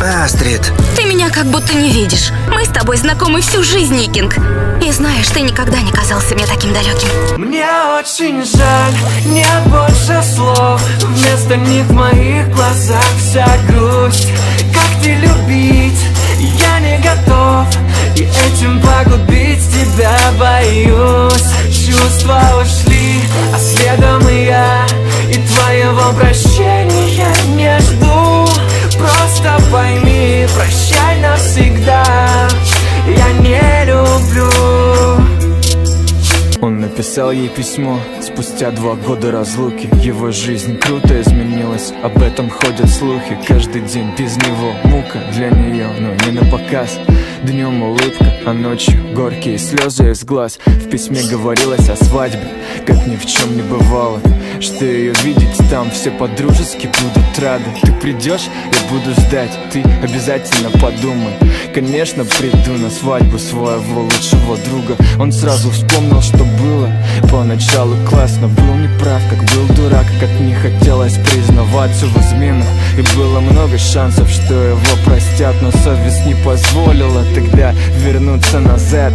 Астрид. Ты меня как будто не видишь. Мы с тобой знакомы всю жизнь, Никинг. И знаешь, ты никогда не казался мне таким далеким. Мне очень жаль, нет больше слов. Вместо них в моих глазах вся грусть. Как ты любить, я не готов. И этим погубить тебя боюсь. Чувства ушли, а следом и я. И твоего прощения не жду. Просто пойми, прощай навсегда. Я не люблю. Он написал ей письмо спустя 2 года разлуки. Его жизнь круто изменилась, об этом ходят слухи. Каждый день без него мука для нее, но не на показ. Днем улыбка, а ночью горькие слезы из глаз. В письме говорилось о свадьбе, как ни в чем не бывало. Что ее видеть там все по-дружески будут рады. Ты придешь, я буду ждать, ты обязательно подумай. Конечно, приду на свадьбу своего лучшего друга. Он сразу вспомнил, что было. Поначалу классно, был неправ, как был дурак. Как не хотелось признаваться в изменах. И было много шансов, что его простят. Но совесть не позволила тогда вернуться назад.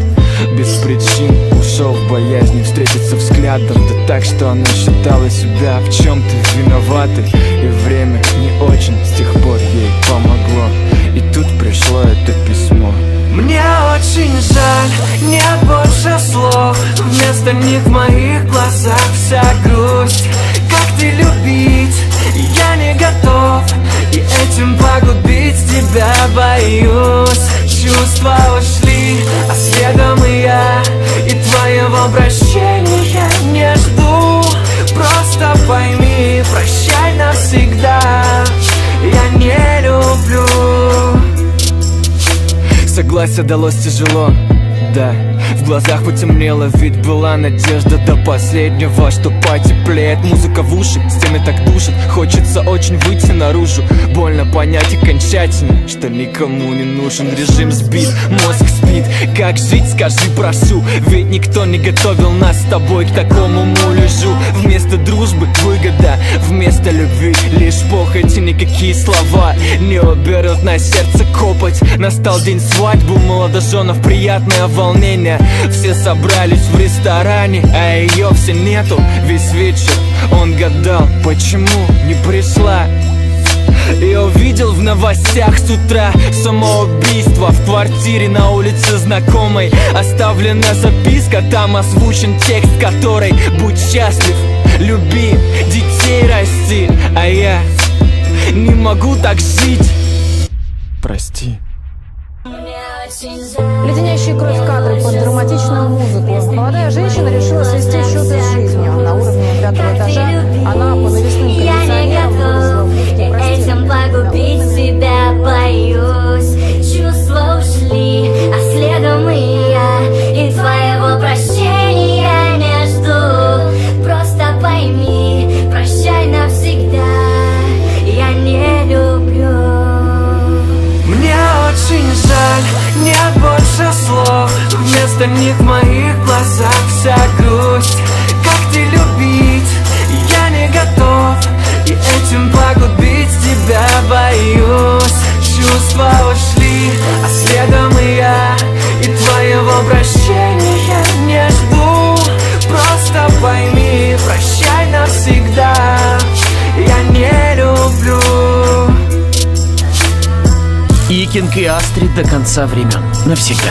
Без причин ушел в боязни встретиться взглядом. Да так, что она считала себя в чем-то виноватой. И время не очень с тех пор ей помогло. И тут пришло это письмо. Мне очень жаль, нет больше слов. Вместо них в моих глазах вся грусть. Как ты любить, я не готов. И этим погубить тебя боюсь. Чувства ушли, а следом и я. И твоего прощения не жду. Просто пойми, прощай навсегда. Я не люблю. Согласие далось тяжело, да. В глазах потемнело, ведь была надежда до последнего, что потеплеет. Музыка в уши, стены так душат. Хочется очень выйти наружу. Больно понять окончательно, что никому не нужен. Режим сбит, мозг спит. Как жить, скажи, прошу. Ведь никто не готовил нас с тобой к такому муляжу. Вместо дружбы выгода, вместо любви лишь похоть. И никакие слова не уберут на сердце копоть. Настал день свадьбы молодоженов, приятное волнение. Все собрались в ресторане, а ее все нету. Весь вечер он гадал, почему не пришла. Я увидел в новостях с утра самоубийство в квартире на улице знакомой. Оставлена записка, там озвучен текст которой: будь счастлив, люби, детей расти. А я не могу так жить. Прости. Леденящие кровь кадры под драматичную музыку. Молодая женщина решила свести счеты с жизнью. На уровне 5-го этажа она по навесным кондиционерам вылезла в лифте. Этим погубить себя боюсь. Чувства ушли, а следом и я. И твоего прощения не жду. Просто пойми, прощай навсегда. Я не люблю. Мне очень жаль, нет больше слов. Вместо них в моих глазах вся грусть. Как ты любить, я не готов. И этим погубить тебя боюсь. Чувства ушли, а следом и я. И твоего прощения не жду. Просто пойми, прощай навсегда. Я не люблю. Никинг и Астрид до конца времен. Навсегда.